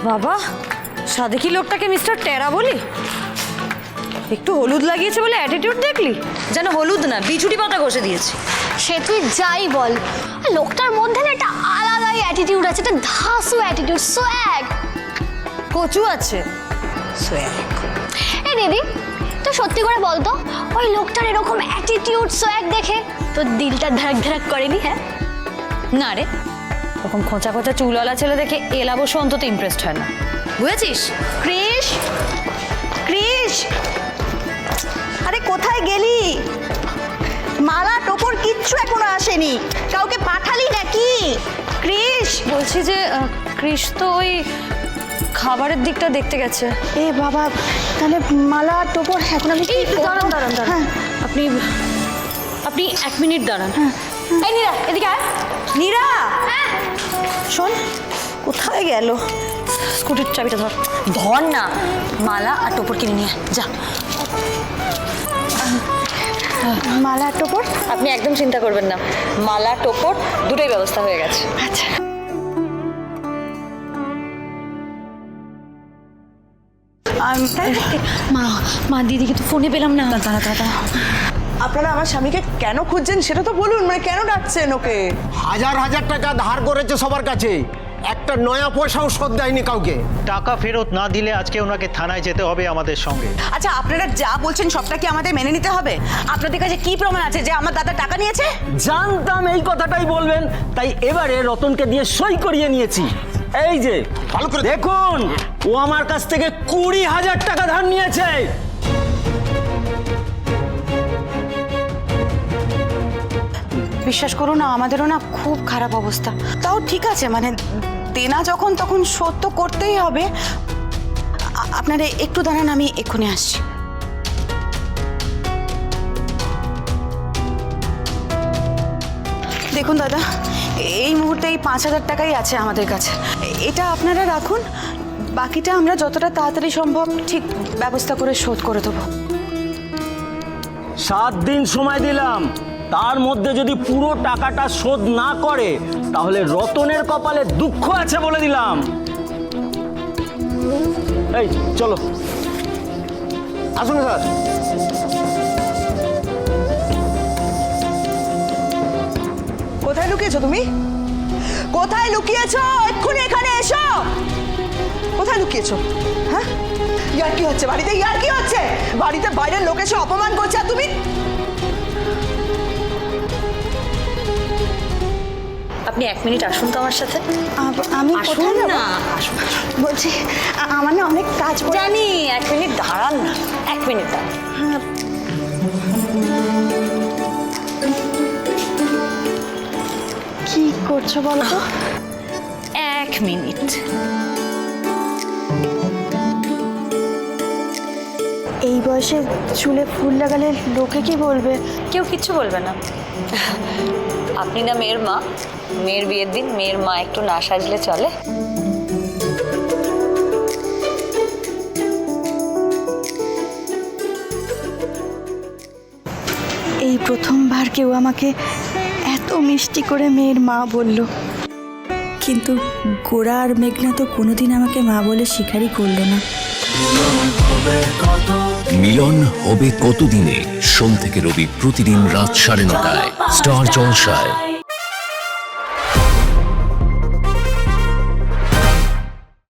বাবা, সাদেকি লোকটাকে মিস্টার টেরা বলি? একটু হলুদ লাগিয়েছে বলে অ্যাটিটিউড দেখলি? যেন হলুদ না, বিছুটি পাতা ঘষে দিয়েছে। সে তুই যাই বল, লোকটার মধ্যে না একটা আলাদাই অ্যাটিটিউড আছে, একটা ধাসু অ্যাটিটিউড, সোয়াগ। কচু আছে সোয়াগ। এই দিদি, তুই সত্যি করে বলতো, ওই লোকটার এরকম অ্যাটিটিউড সোয়াগ দেখে তোর দিলটা ধাক ধাক করেনি? হ্যাঁ না রে, ওরকম খোঁচা খোঁচা চুলওয়ালা ছেলে দেখে এলাবশ অন্তত ইমপ্রেসড হয় না, বুঝেছিস? ক্রিশ, ক্রিশ, আরে কোথায় গেলি? মালা টোপর কিচ্ছু এখনো আসেনি, কাউকে পাঠালি নাকি? ক্রিশ, বলছি যে কৃষ তো ওই খাবারের দিকটা দেখতে গেছে। এ বাবা, তাহলে মালা টোপর এখন আমি এই দাঁড়ান দাঁড়ান দাঁড়ান, হ্যাঁ। আপনি আপনি 1 মিনিট দাঁড়ান। এই নীরা, এদিকে আয়। নীরা, শোন, কোথায় গেল? স্কুটির চাবিটা ধর। ধর না, মালা আর টোপর কিনে নিয়ে যা। মালা টোপর? আপনি একদম চিন্তা করবেন না, মালা টোপর দুটোই ব্যবস্থা হয়ে গেছে। আচ্ছা। মা দিদিকে তো ফোনে পেলাম না। দাঁড়া দাঁড়া, আপনারা আমার স্বামীকে কেন খুঁজছেন সেটা তো বলুন, মানে কেন ডাকছেন ওকে? হাজার হাজার টাকা ধার করেছে সবার কাছে, একটা নয়া পয়সাও শোধ দেয়নি কাউকে। টাকা ফেরত না দিলে আজকে ওনাকে থানায় যেতে হবে আমাদের সঙ্গে। আচ্ছা, আপনারা যা বলছেন সবটা কি আমাদের মেনে নিতে হবে? আপনাদের কাছে কি প্রমাণ আছে যে আমার দাদা টাকা নিয়েছে? জানতাম এই কথাটাই বলবেন, তাই এবারে রতনকে দিয়ে সই করিয়ে নিয়েছি। এই যে ভালো করে দেখুন, ও আমার কাছ থেকে 20,000 টাকা ধার নিয়েছে। বিশ্বাস করুন না, আমাদেরও না খুব খারাপ অবস্থা। তাও ঠিক আছে, মানে দেনা যখন তখন শোধ তো করতেই হবে। আপনারা একটু দাঁড়ান, আমি এক্ষুনি আসছি। দেখুন দাদা, এই মুহূর্তে এই 5,000 টাকাই আছে আমাদের কাছে, এটা আপনারা রাখুন। বাকিটা আমরা যতটা তাড়াতাড়ি সম্ভব ঠিক ব্যবস্থা করে শোধ করে দেবো। 7 দিন সময় দিলাম, তার মধ্যে যদি পুরো টাকাটা শোধ না করে তাহলে রতনের কপালে দুঃখ আছে বলে দিলাম। এই চলো। আসুন স্যার। কোথায় লুকিয়েছো তুমি? কোথায় লুকিয়েছো? এক্ষুনি এখানে এসো। কোথায় লুকিয়েছো? হ্যাঁ, ইয়ার কি হচ্ছে বাড়িতে? ইয়ার কি হচ্ছে বাড়িতে? বাইরের লোক এসে অপমান করছে আর তুমি? আপনি 1 মিনিট আসুন তো আমার সাথে। আমি আসুন কোথায় যাব? না, আসুন। বলছি আমার না অনেক কাজ পড়ে। জানি, 1 মিনিট দাঁড়ান না, 1 মিনিট দাঁড়ান। কি করছো বলো তো? 1 মিনিট। এই বয়সে চুলে ফুল লাগালে লোকে কি বলবে? কেউ কিচ্ছু বলবে না। আপনি না মেয়ের মা, মেয়ের বিয়ের দিন মেয়ের মা একটু না সাজলে চলে? এই প্রথমবার কেউ আমাকে এত মিষ্টি করে মেয়ের মা বলল। কিন্তু গোরা আর মেঘনা তো কোনোদিন আমাকে মা বলে স্বীকারই করলো না। মিলন হবে কতদিনে? সোম থেকে রবি প্রতিদিন রাত 9:30টায় স্টার জলসায়।